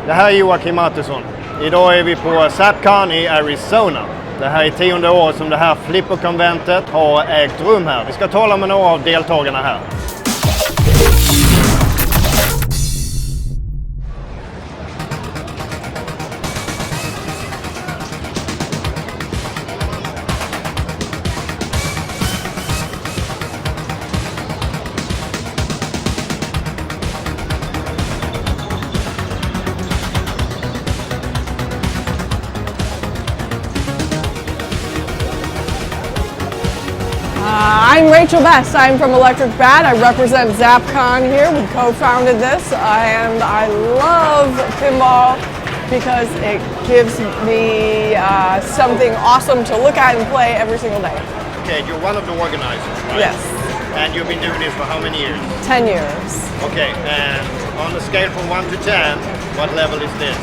Det här är Joacim Mattisson. Idag är vi på ZapCon i Arizona. Det här är 10:e året som det här flipperkonventet har ägt rum här. Vi ska tala med några av deltagarna här. I'm Bess. I'm from Electric Bat. I represent ZapCon here. We co-founded this, and I love pinball because it gives me something awesome to look at and play every single day. Okay, you're one of the organizers, right? Yes. And you've been doing this for how many years? 10 years. Okay, and on the scale from 1 to 10, what level is this?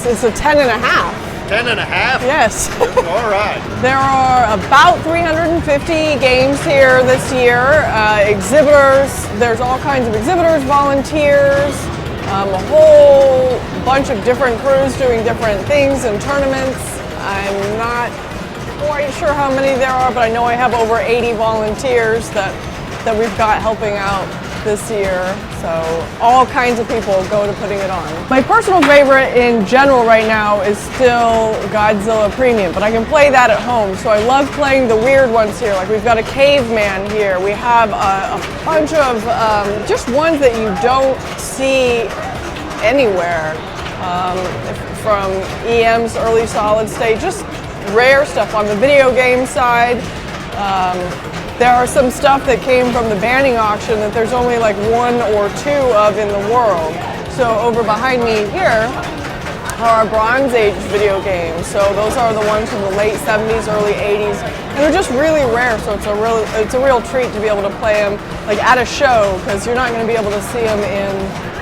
It's a 10 and a half. 10 and a half? Yes. All right. There are about 350 games here this year. Exhibitors, there's all kinds of exhibitors, volunteers, a whole bunch of different crews doing different things and tournaments. I'm not quite sure how many there are, but I know I have over 80 volunteers that we've got helping out this year. So all kinds of people go to putting it on. My personal favorite in general right now is still Godzilla Premium, but I can play that at home. So I love playing the weird ones here. Like we've got a caveman here. We have a bunch of just ones that you don't see anywhere. From EM's early solid state, just rare stuff on the video game side. There are some stuff that came from the banning auction that there's only like 1 or 2 of in the world. So over behind me here are our Bronze Age video games. So those are the ones from the late 70s, early 80s, and they're just really rare. So it's a real treat to be able to play them like at a show, because you're not going to be able to see them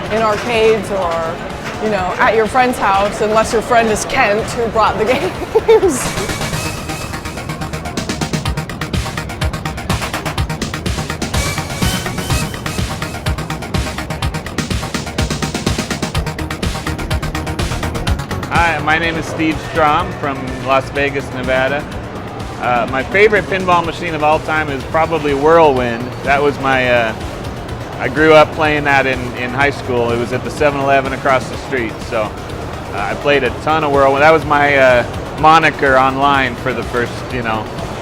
in arcades or at your friend's house unless your friend is Kent who brought the games. Hi, my name is Steve Strom from Las Vegas, Nevada. My favorite pinball machine of all time is probably Whirlwind. That was my, I grew up playing that in high school. It was at the 7-Eleven across the street. So I played a ton of Whirlwind. That was my moniker online for the first,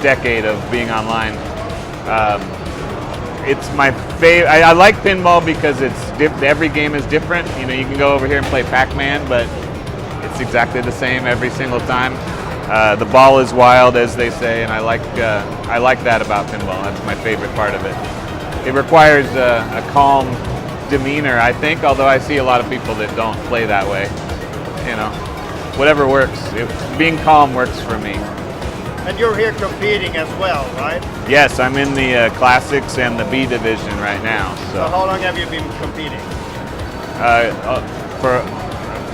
decade of being online. It's my favorite. I like pinball because every game is different. You can go over here and play Pac-Man, but it's exactly the same every single time. The ball is wild, as they say, and I like that about pinball. That's my favorite part of it. It requires a calm demeanor, I think, although I see a lot of people that don't play that way. Whatever works. Being calm works for me. And you're here competing as well, right? Yes, I'm in the Classics and the B division right now. So how long have you been competing? For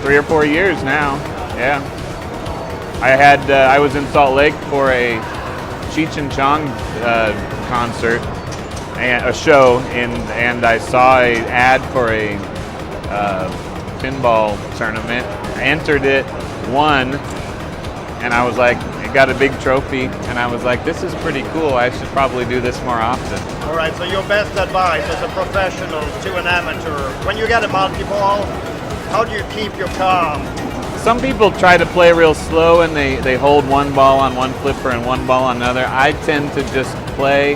3 or 4 years now. Yeah. I was in Salt Lake for a Cheech and Chong concert and a show, and I saw an ad for a pinball tournament. I entered it, won, and I was like, I got a big trophy, and I was like, this is pretty cool. I should probably do this more often. All right, so your best advice as a professional to an amateur, when you get a multi-ball, how do you keep your calm? Some people try to play real slow and they hold one ball on one flipper and one ball on another. I tend to just play.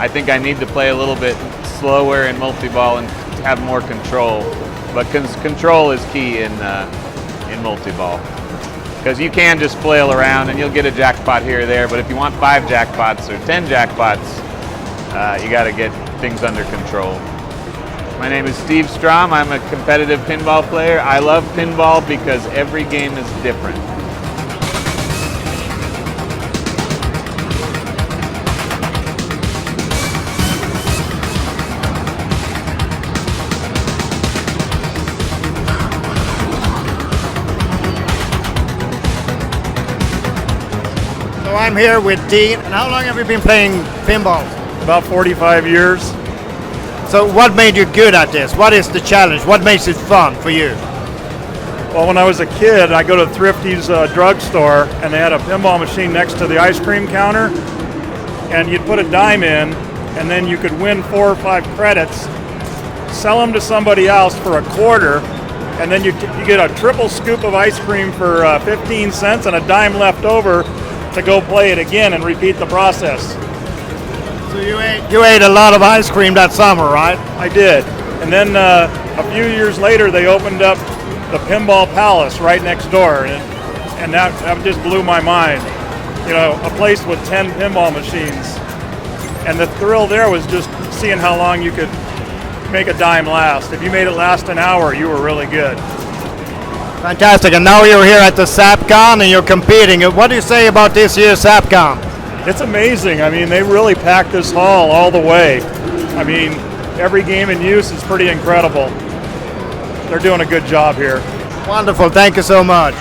I think I need to play a little bit slower in multi-ball and have more control. But control is key in multi-ball. Because you can just flail around and you'll get a jackpot here or there, but if you want 5 jackpots or 10 jackpots, you got to get things under control. My name is Steve Strom. I'm a competitive pinball player. I love pinball because every game is different. So I'm here with Dean. And how long have you been playing pinball? About 45 years. So what made you good at this? What is the challenge? What makes it fun for you? Well, when I was a kid, I go to Thrifty's drugstore, and they had a pinball machine next to the ice cream counter, and you'd put a dime in, and then you could win 4 or 5 credits, sell them to somebody else for a quarter, and then you get a triple scoop of ice cream for 15 cents and a dime left over to go play it again and repeat the process. So you ate a lot of ice cream that summer, right? I did. And then a few years later, they opened up the Pinball Palace right next door, and that just blew my mind. You know, a place with 10 pinball machines. And the thrill there was just seeing how long you could make a dime last. If you made it last an hour, you were really good. Fantastic, and now you're here at the ZapCon and you're competing. What do you say about this year's ZapCon? It's amazing. I mean, they really packed this hall all the way. I mean, every game in use is pretty incredible. They're doing a good job here. Wonderful, thank you so much.